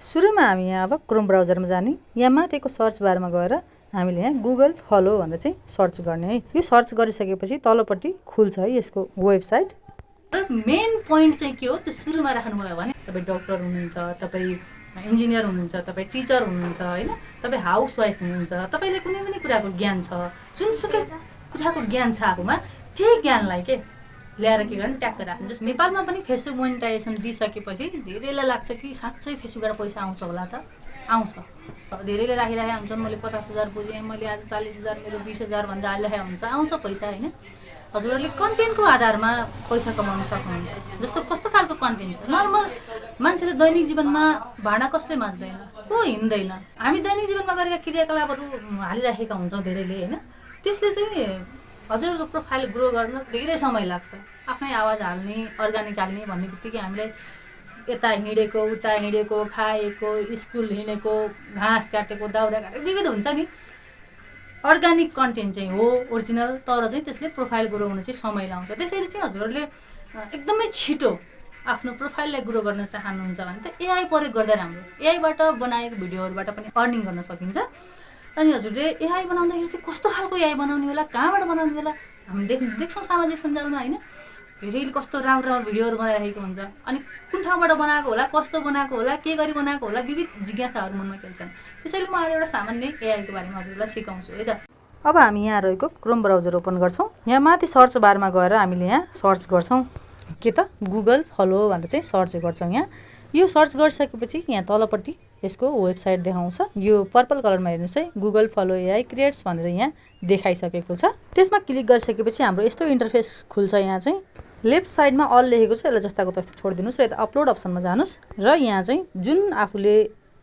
सुरुमा हामी यहाँ अब क्रोम ब्राउजरमा जाने। यहाँ माथिको सर्च बारमा गएर हामीले यहाँ गुगल फलो भनेर चाहिँ सर्च गर्ने है। यो सर्च गरिसकेपछि तलपट्टि खुल्छ है यसको वेबसाइट। र मेन पोइन्ट चाहिँ के हो त्यो सुरुमा राख्नुभयो भने तपाईँ डक्टर हुनुहुन्छ, तपाईँ इन्जिनियर हुनुहुन्छ, तपाईँ टिचर हुनुहुन्छ हैन, तपाईँ हाउसवाइफ हुनुहुन्छ, तपाईँले कुनै पनि कुराको ज्ञान छ, जुनसुकै कुराको ज्ञान छ आफूमा, त्यही ज्ञानलाई के ल्याएर के गर्ने ट्याक्क राख्नु। जस्तो नेपालमा पनि फेसबुक मोनिटाइजेसन दिइसकेपछि धेरैलाई लाग्छ कि साँच्चै फेसबुकबाट पैसा आउँछ होला त। आउँछ। धेरैले राखिराखेका हुन्छन्, मैले 50,000 बुझेँ, मैले आज 40,000, मेरो 20,000 भनेर हालिरहेको हुन्छ। आउँछ पैसा हैन। हजुरहरूले कन्टेन्टको आधारमा पैसा कमाउन सक्नुहुन्छ। जस्तो कस्तो खालको कन्टेन्ट छ, नर्मल मान्छेले दैनिक जीवनमा भाँडा कसले माझ्दैन, को हिँड्दैन, हामी दैनिक जीवनमा गरेका क्रियाकलापहरू हालिराखेका हुन्छौँ धेरैले हैन। त्यसले चाहिँ हजुरहरूको प्रोफाइल ग्रो गर्न धेरै समय लाग्छ। आफ्नै आवाज हाल्ने, अर्गानिक हाल्ने भन्ने बित्तिकै हामीलाई यता हिँडेको, उता हिँडेको, खाएको, स्कुल हिँडेको, घाँस काटेको, दाउरा काटेको विविध हुन्छ नि। अर्गानिक कन्टेन्ट चाहिँ हो ओरिजिनल, तर चाहिँ त्यसले प्रोफाइल ग्रो हुन चाहिँ समय लाउँछ। त्यसैले चाहिँ हजुरहरूले एकदमै छिटो आफ्नो प्रोफाइललाई ग्रो गर्न चाहनुहुन्छ भने त एआई प्रयोग गर्दा राम्रो। एआईबाट बनाएको भिडियोहरूबाट पनि अर्निङ गर्न सकिन्छ। अनि हजुरले एआई बनाउँदाखेरि चाहिँ कस्तो खालको एआई बनाउने होला, कहाँबाट बनाउने होला, हामी देख्छौँ सामाजिक सञ्जालमा हैन। धेरै कस्तो राम्रो राम्रो भिडियोहरू बनाइरहेको हुन्छ। अनि कुन ठाउँबाट बनाएको होला, कस्तो बनाएको होला, के गरी बनाएको होला, विविध जिज्ञासाहरू मनमा खेल्छन्। त्यसैले म आज एउटा सामान्य एआईको बारेमा हजुरलाई सिकाउँछु है त। अब हामी यहाँ रहेको क्रोम ब्राउजर ओपन गर्छौँ। यहाँ माथि सर्च बारमा गएर हामीले यहाँ सर्च गर्छौँ के त गुगल फलो भनेर चाहिँ सर्च गर्छौँ। यहाँ यो सर्च गरिसकेपछि यहाँ तलपट्टि यसको वेबसाइट देखाउँछ। यो पर्पल कलरमा हेर्नुहोस् है, गुगल फलो एआई क्रिएट्स भनेर यहाँ देखाइसकेको छ। त्यसमा क्लिक गरिसकेपछि हाम्रो यस्तो इन्टरफेस खुल्छ। यहाँ चाहिँ लेफ्ट साइडमा अल लेखेको छ, यसलाई जस्ताको तस्तो छोडिदिनुहोस् र यता अपलोड अप्सनमा जानुहोस् र यहाँ चाहिँ जुन आफूले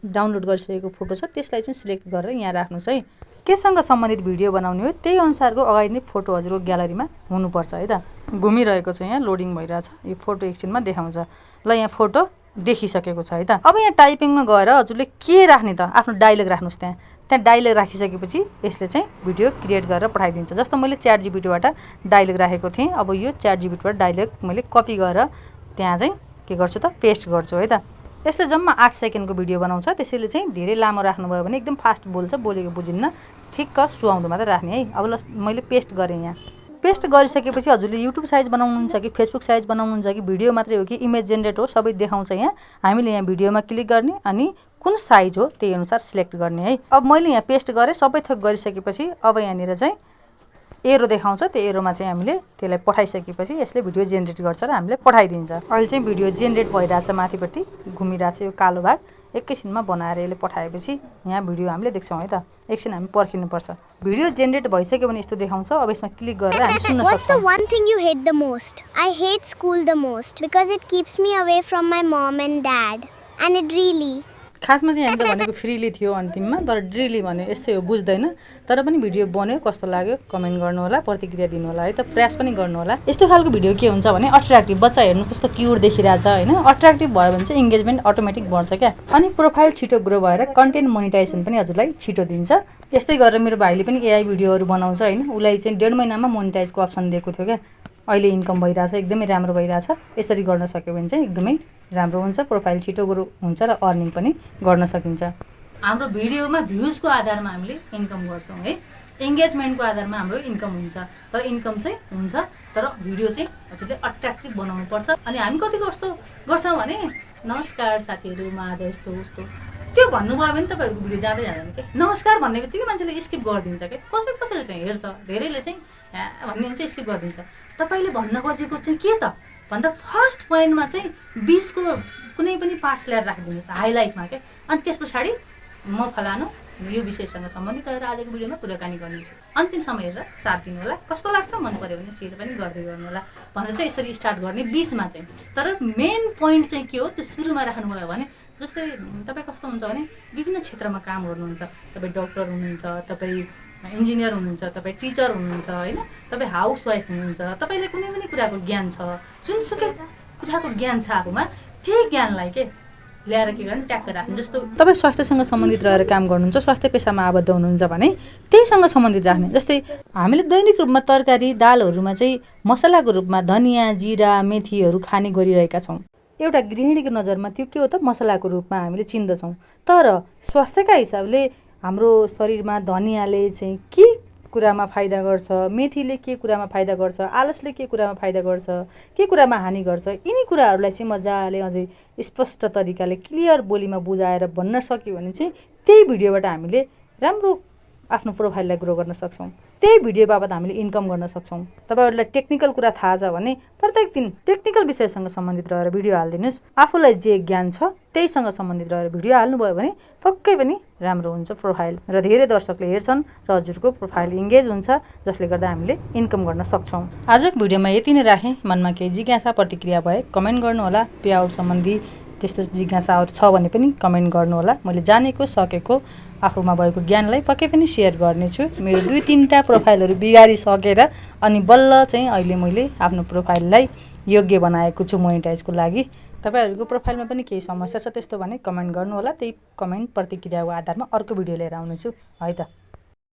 डाउनलोड गरिसकेको फोटो छ त्यसलाई चाहिँ सिलेक्ट गरेर यहाँ राख्नुहोस् है। केसँग सम्बन्धित भिडियो बनाउने हो त्यही अनुसारको अगाडि नै फोटो हजुरको ग्यालरीमा हुनुपर्छ है त। घुमिरहेको छ, यहाँ लोडिङ भइरहेछ। यो फोटो एकछिनमा देखाउँछ। ल यहाँ फोटो देखिसकेको छ है त। अब यहाँ टाइपिङमा गएर हजुरले के राख्ने त, आफ्नो डायलग राख्नुहोस्। त्यहाँ डायलग राखिसकेपछि यसले चाहिँ भिडियो क्रिएट गरेर पठाइदिन्छ। जस्तो मैले च्याट जिपिटीबाट डायलग राखेको थिएँ, अब यो च्याट जिपिटीबाट डायलग मैले कपी गरेर त्यहाँ चाहिँ के गर्छु त पेस्ट गर्छु है त। यसले जम्मा 8 सेकेन्डको भिडियो बनाउँछ। त्यसैले चाहिँ धेरै लामो राख्नुभयो भने एकदम फास्ट बोल्छ, बोलेको बुझिन्न, ठिक्क सुहाउँदो मात्रै राख्ने है। अब ल मैले पेस्ट गरेँ। यहाँ पेस्ट गरिसकेपछि हजुरले युट्युब साइज बनाउनुहुन्छ कि फेसबुक साइज बनाउनुहुन्छ कि भिडियो मात्रै हो कि इमेज जेनेरेट हो सबै देखाउँछ। यहाँ हामीले यहाँ भिडियोमा क्लिक गर्ने अनि कुन साइज हो त्यही अनुसार सिलेक्ट गर्ने है। अब मैले यहाँ पेस्ट गरेँ, सबै थोक गरिसकेपछि अब यहाँनिर चाहिँ एरो देखाउँछ। त्यो एरोमा चाहिँ हामीले त्यसलाई पठाइसकेपछि यसले भिडियो जेनेरेट गर्छ र हामीले पठाइदिन्छ। अहिले चाहिँ भिडियो जेनेरेट भइरहेछ, माथिपट्टि घुमिरहेछ यो कालो भाग। एकैछिनमा बनाएर यसले पठाएपछि यहाँ भिडियो हामीले देख्छौँ है त। एकछिन हामी पर्खिनुपर्छ। भिडियो जेनेरेट भइसक्यो भने यस्तो देखाउँछ। अब यसमा क्लिक गरेर हामी सुन्न सक्छौँ। What's the one thing you hate the most? I hate school the most because it keeps me away from my mom and dad. And it really खासमा चाहिँ हामीले भनेको फ्रीली थियो अन्तिममा, तर ड्रिली भन्यो यस्तै हो, बुझ्दैन। तर पनि भिडियो बन्यो, कस्तो लाग्यो कमेन्ट गर्नु होला, प्रतिक्रिया दिनु होला है त। प्रयास पनि गर्नु होला। यस्तो खालको भिडियो के हुन्छ भने अट्र्याक्टिभ, बच्चा हेर्नु कस्तो क्युट देखिरहेछ हैन। अट्र्याक्टिभ भयो भने चाहिँ इन्गेजमेन्ट अटोमेटिक बढ्छ क्या। अनि प्रोफाइल छिटो ग्रो भएर कन्टेन्ट मोनिटाइजेसन पनि हजुरलाई छिटो दिन्छ। यस्तै गरेर मेरो भाइले पनि एआई भिडियोहरू बनाउँछ हैन। उसलाई चाहिँ 1.5 महिनामा मोनिटाइजको अप्सन दिएको थियो क्या। अहिले इन्कम भइरहेछ, एकदमै राम्रो भइरहेछ। यसरी गर्न सक्यो भने चाहिँ एकदमै राम्रो हुन्छ, प्रोफाइल छिटो ग्रो हुन्छ र अर्निङ पनि गर्न सकिन्छ। हाम्रो भिडियोमा भ्युजको आधारमा हामीले इन्कम गर्छौँ है। एङ्गेजमेन्टको आधारमा हाम्रो इन्कम हुन्छ, तर इन्कम चाहिँ हुन्छ, तर भिडियो चाहिँ हजुरले अट्र्याक्टिभ बनाउनु पर्छ। अनि हामी कति कस्तो गर्छौँ भने नमस्कार साथीहरू, म आज यस्तो उस्तो त्यो भन्नुभयो भने तपाईँहरूको भिडियो जाँदै जाँदैन क्या। नमस्कार भन्ने बित्तिकै मान्छेले स्किप गरिदिन्छ क्या। कसैले चाहिँ हेर्छ, धेरैले चाहिँ भन्ने हुन्छ स्किप गरिदिन्छ। तपाईँले भन्न खोजेको चाहिँ के त भनेर फर्स्ट पोइन्टमा चाहिँ 20 को कुनै पनि पार्ट्स ल्याएर राखिदिनुहोस् हाइलाइटमा क्या। अनि त्यस पछाडि म फलानु यो विषयसँग सम्बन्धित रहेर आजको भिडियोमा कुराकानी गर्नेछु। अन्तिमसम्म हेरेर साथ दिनु होला। कस्तो लाग्छ, मन पर्यो भने सेयर पनि गर्दै गर्नु होला भनेर चाहिँ यसरी स्टार्ट गर्ने बिचमा चाहिँ। तर मेन पोइन्ट चाहिँ के हो त्यो सुरुमा राख्नुभयो भने, जस्तै तपाईँ कस्तो हुन्छ भने विभिन्न क्षेत्रमा काम गर्नुहुन्छ, तपाईँ डक्टर हुनुहुन्छ, तपाईँ इन्जिनियर हुनुहुन्छ, तपाईँ टिचर हुनुहुन्छ हैन, तपाईँ हाउसवाइफ हुनुहुन्छ, तपाईँले कुनै पनि कुराको ज्ञान छ, जुनसुकै कुराको ज्ञान छ आफूमा, त्यही ज्ञानलाई के ल्याएर के गर्ने ट्याक्क राख्नु। जस्तो तपाईँ स्वास्थ्यसँग सम्बन्धित रहेर काम गर्नुहुन्छ, स्वास्थ्य पेसामा आबद्ध हुनुहुन्छ भने त्यहीसँग सम्बन्धित राख्ने। जस्तै हामीले दैनिक रूपमा तरकारी दालहरूमा चाहिँ मसलाको रूपमा धनियाँ, जिरा, मेथीहरू खाने गरिरहेका छौँ। एउटा गृहिणीको नजरमा त्यो के हो त मसलाको रूपमा हामीले चिन्दछौँ। तर स्वास्थ्यका हिसाबले हाम्रो शरीरमा धनियाँले चाहिँ के कुरामा फाइदा गर्छ, मेथीले के कुरामा फाइदा गर्छ, आलसले के कुरामा फाइदा गर्छ, के कुरामा हानि गर्छ, यिनी कुराहरूलाई चाहिँ मजाले अझै स्पष्ट तरिकाले क्लियर बोलीमा बुझाएर भन्न सक्यो भने चाहिँ त्यही भिडियोबाट हामीले राम्रो आफ्नो प्रोफाइललाई ग्रो गर्न सक्छौँ। त्यही भिडियो बाबत हामीले इन्कम गर्न सक्छौँ। तपाईँहरूलाई टेक्निकल कुरा थाहा छ भने प्रत्येक दिन टेक्निकल विषयसँग सम्बन्धित रहेर भिडियो हालिदिनुहोस्। आफूलाई जे ज्ञान छ त्यहीसँग सम्बन्धित रहेर भिडियो हाल्नुभयो भने पक्कै पनि राम्रो हुन्छ प्रोफाइल र धेरै दर्शकले हेर्छन् र हजुरको प्रोफाइल इङ्गेज हुन्छ, जसले गर्दा हामीले इन्कम गर्न सक्छौँ। आजको भिडियोमा यति नै राखेँ। मनमा केही जिज्ञासा प्रतिक्रिया भए कमेन्ट गर्नुहोला। पेआउट सम्बन्धी त्यस्तो जिज्ञासाहरू छ भने पनि कमेन्ट गर्नुहोला। मैले जानेको सकेको आफूमा भएको ज्ञानलाई पक्कै पनि सेयर गर्नेछु। मेरो 2-3टा प्रोफाइलहरू बिगारिसकेर अनि बल्ल चाहिँ अहिले मैले आफ्नो प्रोफाइललाई योग्य बनाएको छु मोनिटाइजको लागि। तपाईँहरूको प्रोफाइलमा पनि केही समस्या छ त्यस्तो भने कमेन्ट गर्नुहोला। त्यही कमेन्ट प्रतिक्रियाको आधारमा अर्को भिडियो लिएर आउनेछु है त।